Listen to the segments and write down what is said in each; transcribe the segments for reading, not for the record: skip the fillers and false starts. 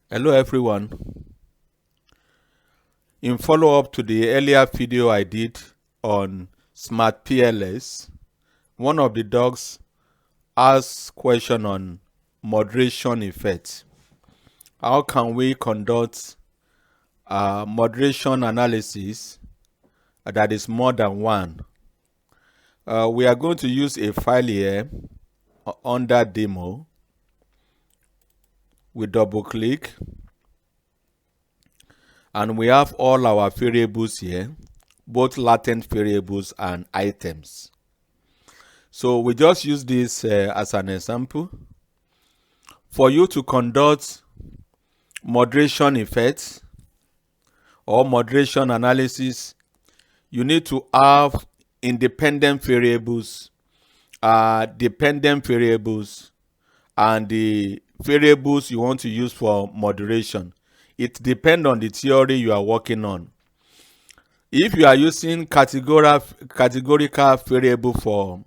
Hello everyone. In follow-up to the earlier video I did on SmartPLS, one of the dogs asked question on moderation effect. How can we conduct moderation analysis that is more than one? We are going to use a file here under demo. We double click and we have all our variables here, both latent variables and items. So we just use this as an example. For you to conduct moderation effects or moderation analysis, you need to have independent variables, dependent variables, and the variables you want to use for moderation. It depends on the theory you are working on. If you are using categorical variable for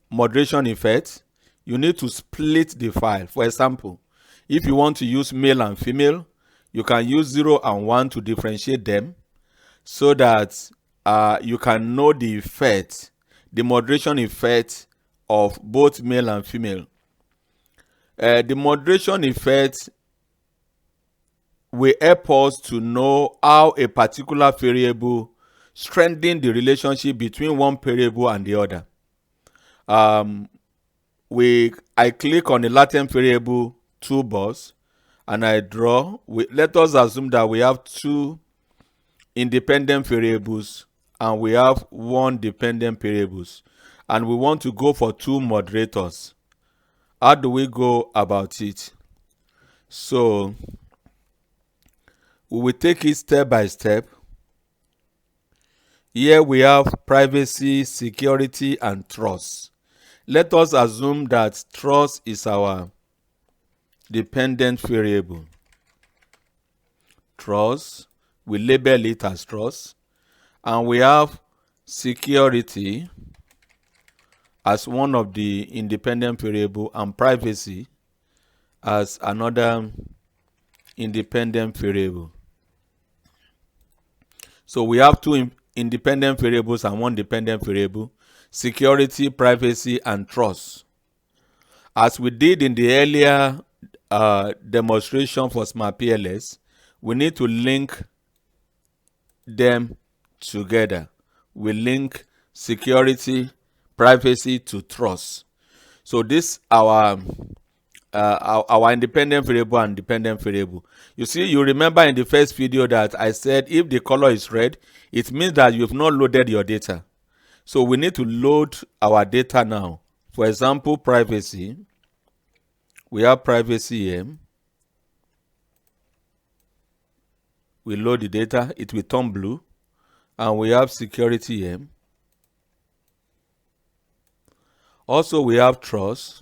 moderation effect, you need to split the file. For example, if you want to use male and female, you can use 0 and 1 to differentiate them so that you can know the effect, the moderation effect of both male and female. The moderation effect will help us to know how a particular variable strengthens the relationship between one variable and the other. I click on the latent variable toolbox and I draw. Let us assume that we have two independent variables and we have one dependent variables, and we want to go for two moderators. How do we go about it? So we will take it step by step. Here we have privacy, security, and trust. Let us assume that trust is our dependent variable. Trust, we label it as trust. And we have security as one of the independent variable and privacy as another independent variable. So we have two independent variables and one dependent variable: security, privacy, and trust. As we did in the earlier demonstration for SmartPLS, we need to link them together. We link security, privacy to trust. So this our independent variable and dependent variable. You see, you remember in the first video that I said if the color is red, it means that you've not loaded your data. So we need to load our data now. For example, privacy. We have privacy here. We load the data, it will turn blue. And we have security here. Also, we have trust.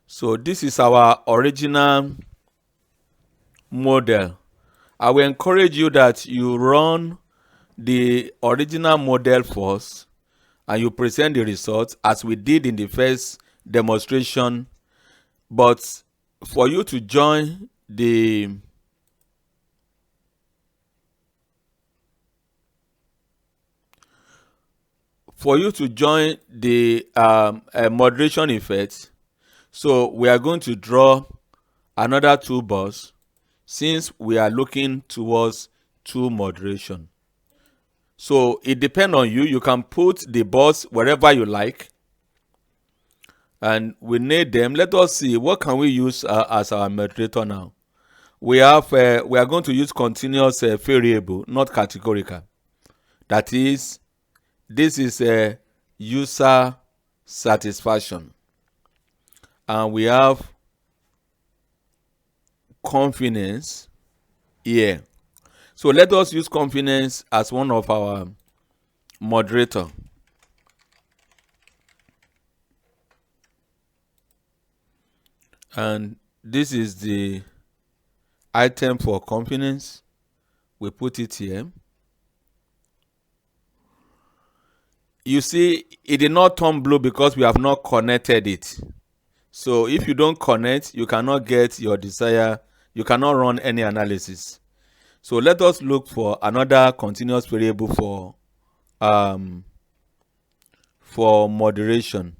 So this is our original model. I will encourage you that you run the original model first and you present the results as we did in the first demonstration. But for you to join the moderation effect, so we are going to draw another toolbox since we are looking towards tool moderation. So it depends on you. You can put the box wherever you like, and we need them. Let us see what can we use as our moderator now. We are going to use continuous variable, not categorical. That is, this is a user satisfaction, and we have confidence here. So let us use confidence as one of our moderator. And this is the item for confidence. We put it here. You see, it did not turn blue because we have not connected it. So if you don't connect, you cannot get your desire, you cannot run any analysis. So let us look for another continuous variable for moderation.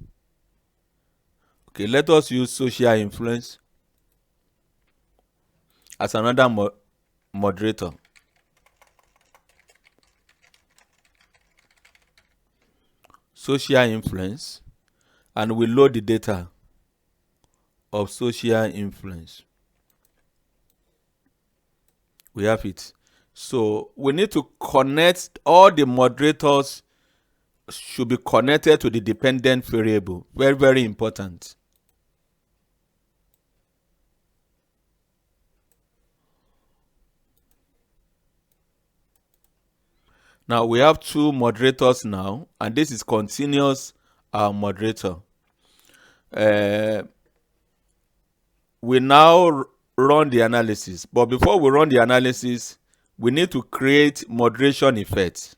Okay, let us use social influence as another moderator. Social influence, and we load the data of social influence. We have it. So we need to connect, all the moderators should be connected to the dependent variable. Very, very important. Now we have two moderators now, and this is continuous moderator. We now run the analysis, but before we run the analysis, we need to create moderation effects.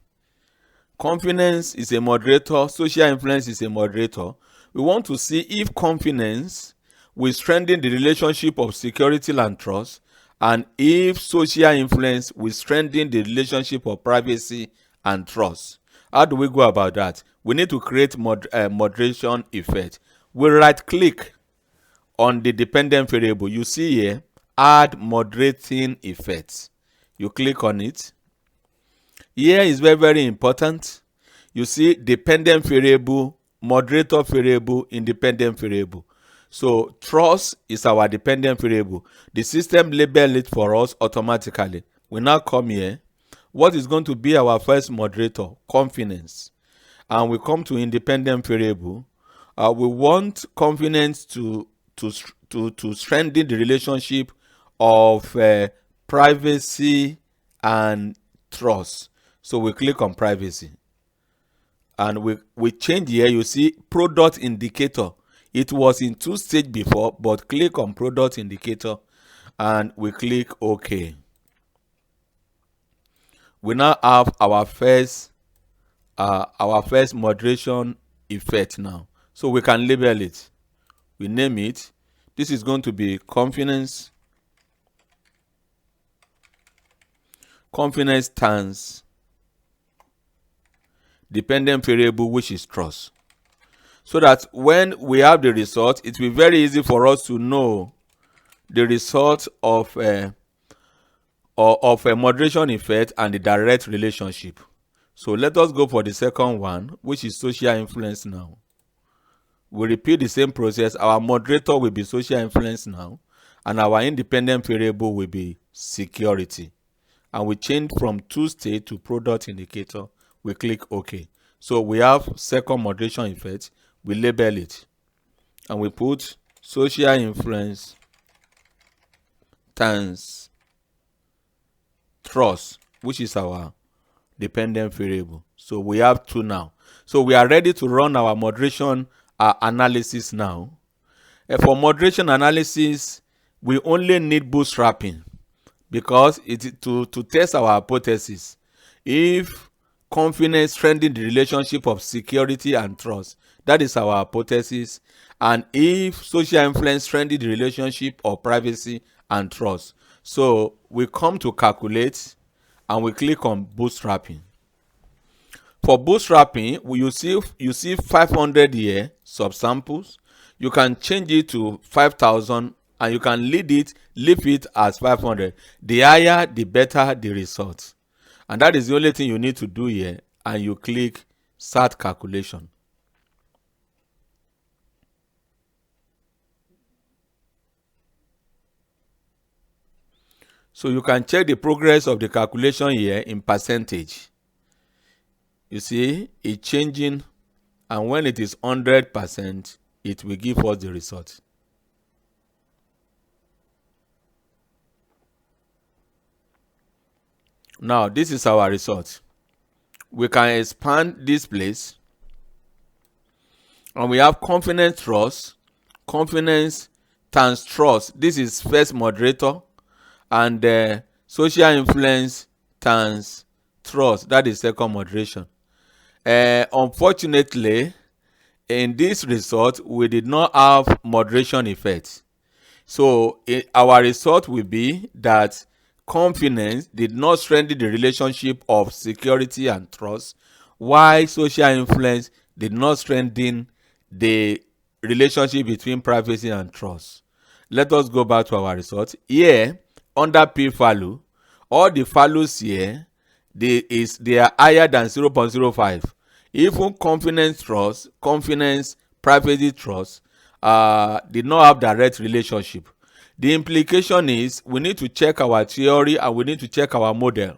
Confidence is a moderator, social influence is a moderator. We want to see if confidence will strengthen the relationship of security and trust, and if social influence will strengthen the relationship of privacy and trust. How do we go about that? We need to create moderation effect. We right click on the dependent variable. You see here, add moderating effects. You click on it. Here is very, very important. You see dependent variable, moderator variable, independent variable. So trust is our dependent variable. The system label it for us automatically. We now come here. What is going to be our first moderator? Confidence. And we come to independent variable. We want confidence to strengthen the relationship of privacy and trust. So we click on privacy, and we change here. You see product indicator. It was in 2-stage before, but click on product indicator and we click OK. We now have our first moderation effect now. So we can label it. We name it. This is going to be confidence times dependent variable, which is trust. So that when we have the result, it will be very easy for us to know the result of a moderation effect and the direct relationship. So let us go for the second one, which is social influence now. We repeat the same process. Our moderator will be social influence now, and our independent variable will be security. And we change from 2-state to product indicator. We click OK. So we have second moderation effect. We label it, and we put social influence times trust, which is our dependent variable. So we have two now. So we are ready to run our moderation analysis now. For moderation analysis, we only need bootstrapping, because it's to test our hypothesis. If confidence strengthens the relationship of security and trust, that is our hypothesis. And if social influence strengthens the relationship of privacy and trust. So we come to calculate and we click on bootstrapping. For bootstrapping, you see 500 here, subsamples. You can change it to 5,000 and you can leave it as 500. The higher, the better the result. And that is the only thing you need to do here, and you click start calculation. So you can check the progress of the calculation here in percentage. You see it changing, and when it is 100%, it will give us the result. Now this is our result. We can expand this place, and we have confidence trust, confidence times trust. This is first moderator, and social influence times trust, that is second moderation. Unfortunately, in this result, we did not have moderation effect. So our result will be that confidence did not strengthen the relationship of security and trust, while social influence did not strengthen the relationship between privacy and trust. Let us go back to our result. Here, under p-value, all the values here, they are higher than 0.05. Even confidence, privacy, trust did not have direct relationship. The implication is we need to check our theory and we need to check our model.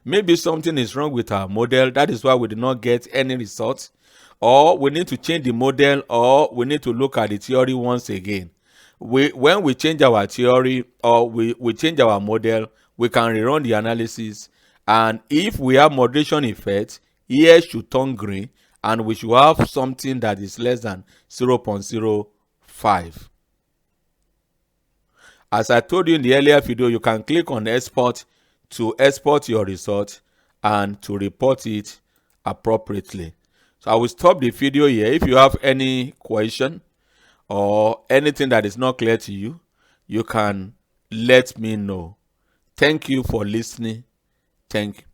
Maybe something is wrong with our model, that is why we did not get any results, or we need to change the model, or we need to look at the theory once again. When we change our theory or we change our model, we can rerun the analysis, and if we have moderation effect, here should turn green and we should have something that is less than 0.05. As I told you in the earlier video, you can click on export to export your result and to report it appropriately. So I will stop the video here. If you have any question or anything that is not clear to you, you can let me know. Thank you for listening. Thank you.